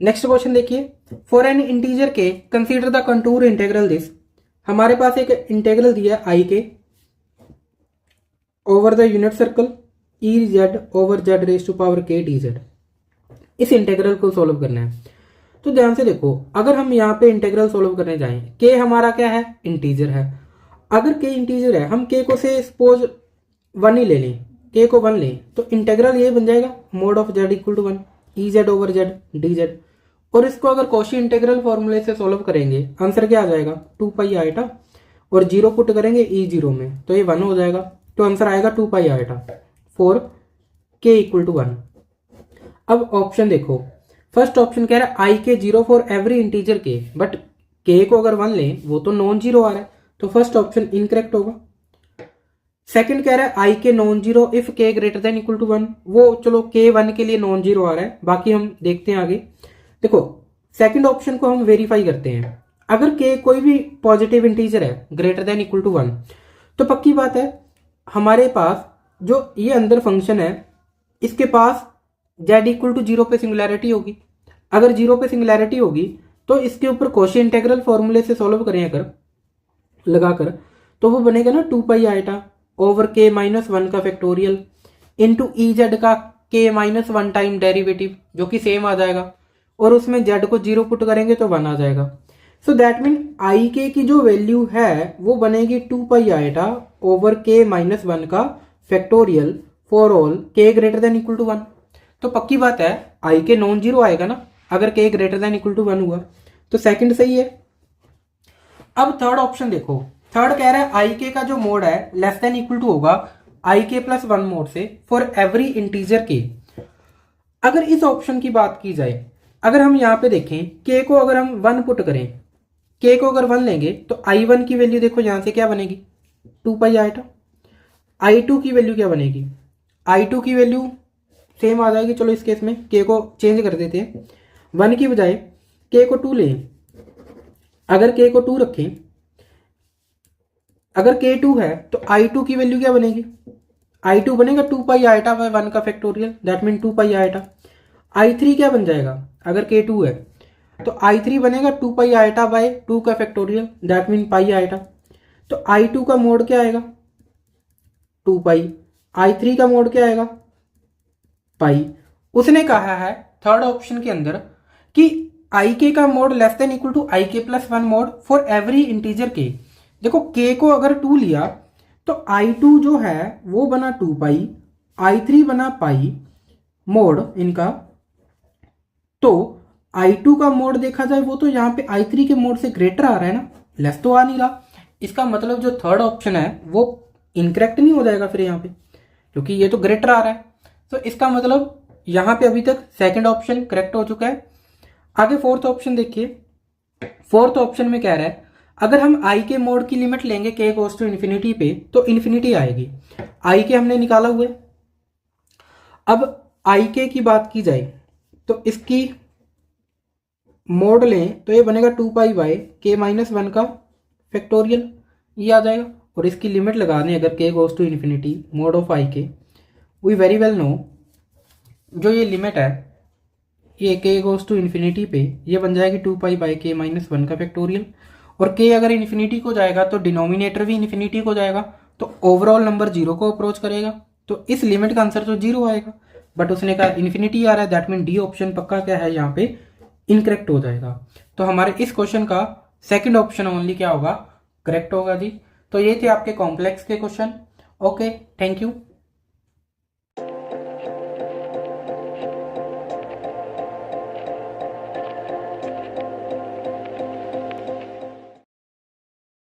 Next question देखिए, for an integer k consider the contour integral this. हमारे पास एक इंटेग्रल दिया है I k over the unit circle e z over z raise to power k d z. इस integral को solve करना है। तो ध्यान से देखो, अगर हम यहाँ पे इंटेग्रल सोल्व करने जाएं, के हमारा क्या है, इंटीजर है। अगर के इंटीजर है, हम के को से सपोज 1 ही ले लें, के को 1 लें, तो इंटेग्रल ये बन जाएगा mod of z equal to 1 e z over z d z. और इसको अगर कॉशी इंटेग्रल फॉर्मूले से सोल्व करेंगे, आंसर क्या आ जाएगा 2 पाई आयटा, और जीरो पुट करेंगे ई जीरो में तो ये 1 हो जाएगा। तो आंसर आएगा 2 पाई आयटा फॉर के इक्वल टू 1। अब ऑप्शन देखो, फर्स्ट ऑप्शन कह रहा है आई के 0 फॉर एवरी इंटीजर के, बट के को अगर 1 लें वो तो नॉन जीरो आ रहा है, तो फर्स्ट ऑप्शन इनकरेक्ट होगा। सेकंड कह रहा है आई के नॉन जीरो इफ के ग्रेटर देन इक्वल टू 1, वो चलो के 1 के लिए नॉन जीरो आ रहा है, बाकी हम देखते हैं आगे। देखो सेकंड ऑप्शन को हम वेरीफाई करते हैं, अगर के कोई भी पॉजिटिव इंटीजर है ग्रेटर देन इक्वल टू 1, तो पक्की बात है हमारे पास जो ये अंदर फंक्शन है इसके पास z इक्वल टू 0 पे सिंगुलैरिटी होगी। अगर 0 पे सिंगुलैरिटी होगी तो इसके ऊपर कॉशी इंटेग्रल फॉर्मूले से सॉल्व करें अगर लगाकर, तो वो बनेगा ना 2 पाई आयटा ओवर के माइनस 1 का फैक्टोरियल इंटू ई जेड का के माइनस 1 टाइम डेरिवेटिव, जो कि सेम आ जाएगा, और उसमें z को 0 पुट करेंगे तो 1 आ जाएगा। सो दैट मीन आई के की जो वैल्यू है वो बनेगी 2 पाई आयटा ओवर के माइनस 1 का फैक्टोरियल फॉर ऑल के ग्रेटर देन इक्वल टू 1। तो पक्की बात है आई के नॉन जीरो आएगा ना अगर के ग्रेटर देन इक्वल टू 1 हुआ, तो सेकंड सही है। अब थर्ड ऑप्शन देखो, थर्ड कह रहा है आई के का जो मोड है लेस देन इक्वल टू होगा आई के प्लस 1 मोड से फॉर एवरी इंटीजर के। अगर इस ऑप्शन की बात की जाए, अगर हम यहाँ पे देखें के को अगर हम 1 पुट करें, के को अगर 1 लेंगे तो i1 की वैल्यू देखो यहां से क्या बनेगी 2 पाई आयटा। i2 की वैल्यू क्या बनेगी, i2 की वैल्यू सेम आ जाएगी। चलो इस केस में के को चेंज कर देते हैं, 1 की बजाय के को 2 लें। अगर के को 2 रखें, अगर के 2 है तो i2 की वैल्यू क्या बनेगी, i2 बनेगा 2 पाई आयटा बाय 1 का factorial, that mean 2 pi eta. i3 क्या बन जाएगा, अगर के 2 है तो i3 बनेगा 2 पाई आयटा बाय 2 का factorial, that mean pi eta. तो i2 का मोड क्या आएगा 2 पाई, i3 का मोड क्या आएगा पाई। उसने कहा है थर्ड ऑप्शन के अंदर कि आई के का mod less than equal to i k plus 1 mod for every integer k. देखो के को अगर 2 लिया तो i2 जो है वो बना 2 पाई, i3 बना पाई मोड इनका। तो i2 का मोड देखा जाए वो तो यहाँ पे i3 के मोड से ग्रेटर आ रहा है ना, लेस तो आ नहीं रहा। इसका मतलब जो थर्ड ऑप्शन है वो इनकरेक्ट नहीं हो जाएगा फिर यहाँ पे, क्योंकि ये तो ग्रेटर आ रहा है। तो इसका मतलब यहाँ पे अभी तक सेकंड ऑप्शन करेक्ट हो चुका है। आगे फोर्थ ऑप्शन देखिए, फोर्थ ऑप्शन में कह रहा है अगर हम i के मोड की लिमिट लेंगे k गोस टू इन्फिनिटी पे तो इन्फिनिटी आएगी। i के हमने निकाला हुआ है। अब i के की बात की जाए तो इसकी मोड लें तो ये बनेगा 2 पाई बाय के माइनस 1 का फैक्टोरियल, ये आ जाएगा। और इसकी लिमिट लगा दें अगर k goes to infinity mod of i k, we very well know जो ये लिमिट है ये k गोस टू इन्फिनिटी पे ये बन जाएगी 2 पाई बाय के माइनस 1 का फैक्टोरियल। और k अगर इन्फिनिटी को जाएगा तो डिनोमिनेटर भी इन्फिनिटी को जाएगा, तो ओवरऑल नंबर 0 को अप्रोच करेगा। तो इस लिमिट का आंसर तो 0 आएगा, बट उसने कहा इन्फिनिटी आ रहा है, दैट मीन डी ऑप्शन पक्का क्या है यहाँ पे इनकरेक्ट हो जाएगा। तो हमारे इस क्वेश्चन का सेकंड ऑप्शन ओनली क्या होगा, करेक्ट होगा जी। तो ये थे आपके कॉम्प्लेक्स के क्वेश्चन। Okay, thank you.